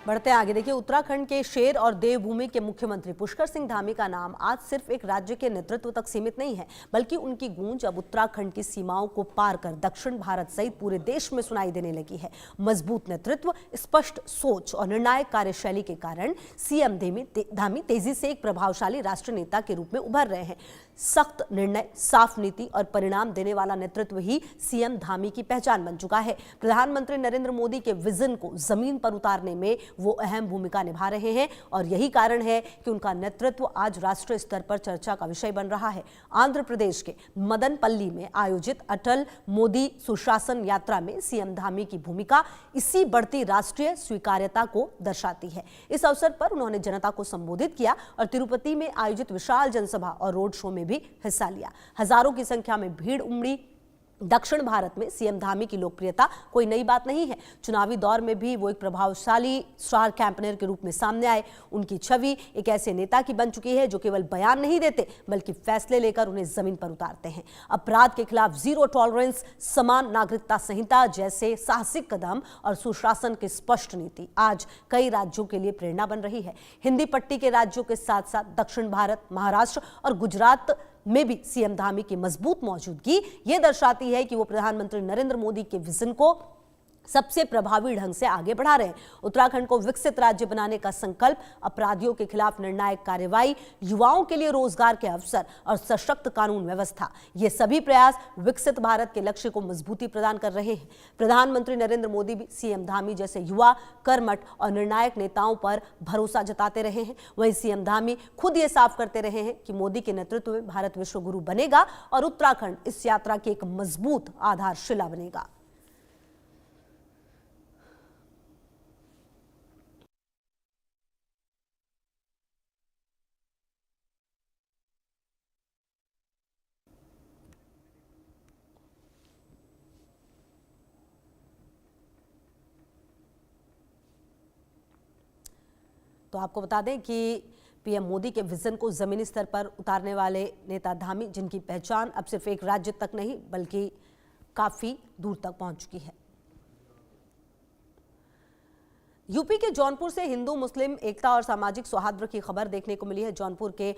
बढ़ते आगे देखिए, उत्तराखंड के शेर और देवभूमि के मुख्यमंत्री पुष्कर सिंह धामी का नाम आज सिर्फ एक राज्य के नेतृत्व तक सीमित नहीं है, बल्कि उनकी गूंज अब उत्तराखंड की सीमाओं को पार कर दक्षिण भारत सहित पूरे देश में सुनाई देने लगी है। मजबूत नेतृत्व, स्पष्ट सोच और निर्णायक कार्यशैली के कारण सीएम धामी तेजी से एक प्रभावशाली राष्ट्रीय नेता के रूप में उभर रहे हैं। सख्त निर्णय, साफ नीति और परिणाम देने वाला नेतृत्व ही सीएम धामी की पहचान बन चुका है। प्रधानमंत्री नरेंद्र मोदी के विजन को जमीन पर उतारने में वो अहम भूमिका निभा रहे हैं और यही कारण है कि उनका नेतृत्व आज राष्ट्रीय स्तर पर चर्चा का विषय बन रहा है। आंध्र प्रदेश के मदनपल्ली में आयोजित अटल मोदी सुशासन यात्रा में सीएम धामी की भूमिका इसी बढ़ती राष्ट्रीय स्वीकार्यता को दर्शाती है। इस अवसर पर उन्होंने जनता को संबोधित किया और तिरुपति में आयोजित विशाल जनसभा और रोड शो में भी हिस्सा लिया। हजारों की संख्या में भीड़ उमड़ी। दक्षिण भारत में सीएम धामी की लोकप्रियता कोई नई बात नहीं है। चुनावी दौर में भी वो एक प्रभावशाली स्टार कैंपेनर के रूप में सामने आए। उनकी छवि एक ऐसे नेता की बन चुकी है जो केवल बयान नहीं देते बल्कि फैसले लेकर उन्हें जमीन पर उतारते हैं। अपराध के खिलाफ जीरो टॉलरेंस, समान नागरिकता संहिता जैसे साहसिक कदम और सुशासन की स्पष्ट नीति आज कई राज्यों के लिए प्रेरणा बन रही है। हिंदी पट्टी के राज्यों के साथ साथ दक्षिण भारत, महाराष्ट्र और गुजरात में भी सीएम धामी की मजबूत मौजूदगी ये दर्शाती है कि वो प्रधानमंत्री नरेंद्र मोदी के विजन को सबसे प्रभावी ढंग से आगे बढ़ा रहे हैं। उत्तराखंड को विकसित राज्य बनाने का संकल्प, अपराधियों के खिलाफ निर्णायक कार्रवाई, युवाओं के लिए रोजगार के अवसर और सशक्त कानून व्यवस्था, ये सभी प्रयास विकसित भारत के लक्ष्य को मजबूती प्रदान कर रहे हैं। प्रधानमंत्री नरेंद्र मोदी भी सीएम धामी जैसे युवा, कर्मठ और निर्णायक नेताओं पर भरोसा जताते रहे हैं। वहीं सीएम धामी खुद ये साफ करते रहे हैं कि मोदी के नेतृत्व में भारत विश्व गुरु बनेगा और उत्तराखंड इस यात्रा की एक मजबूत आधारशिला बनेगा। तो आपको बता दें कि पीएम मोदी के विजन को जमीनी स्तर पर उतारने वाले नेता धामी, जिनकी पहचान अब सिर्फ एक राज्य तक नहीं बल्कि काफी दूर तक पहुंच चुकी है। यूपी के जौनपुर से हिंदू मुस्लिम एकता और सामाजिक सौहार्द की खबर देखने को मिली है। जौनपुर के